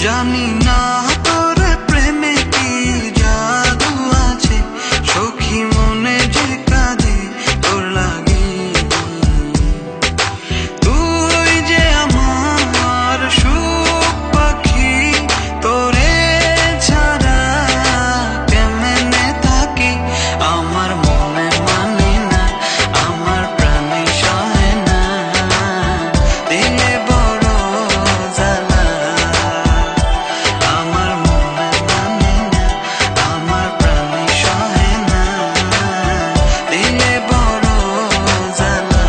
জানি না তোর প্রেমে কি জাদু আছে, সখী মনে যে কাঁদে তোর লাগে। তুই যে আমার সুখ পাখি, তোরে ছাড়া কেমনে থাকি। আমার মনে মানে না, আমার প্রাণে সহে না, দিলে বড় জ্বালা। আমার মনে মানে না, আমার প্রাণে সহে না, দিলে বড় জ্বালা।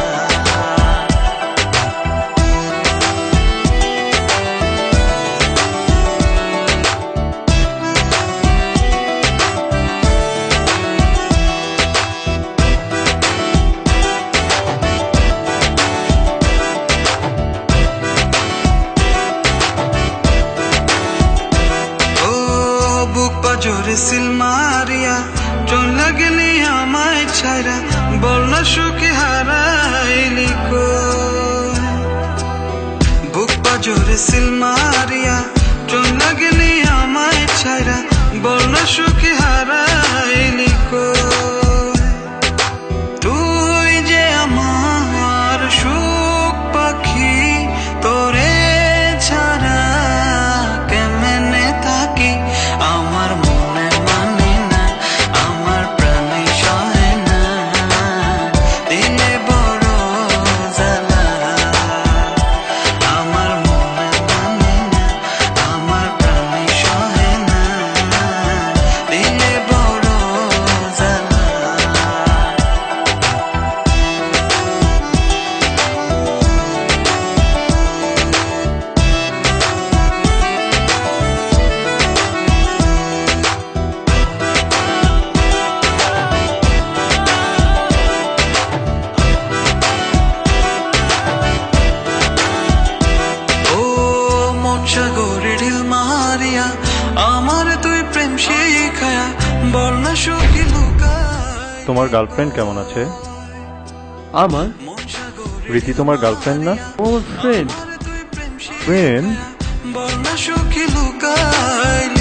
বুক পাজরে সিল মারিয়া চলে গেলি আমায় ছাইরা, বল না সুখে হারাইলি কই। বুক পাজরে সিল মারিয়া চলে গেলি আমায় ছাইরা, বল না সুখে হারাইলি কই। তুই যে আমার সুখ পাখি, তোরে ছাড়া কেমনে থাকি। আমার মনে মানে না, আমার প্রাণে সহে না, দিলে বড় জ্বালা। আমার মনে মানে না, আমার প্রাণে সহে না, দিলে বড় জ্বালা। সাগরে ঢিল মারিয়া আমার তুই প্রেম শিখায়া, বল না সুখী লুকায়। তোমার গার্লফ্রেন্ড কেমন আছে? আমার রীতি তোমার গার্লফ্রেন্ড না? ও ফ্রেন্ড। ফ্রেন্ড? বল না সুখী লুকায়।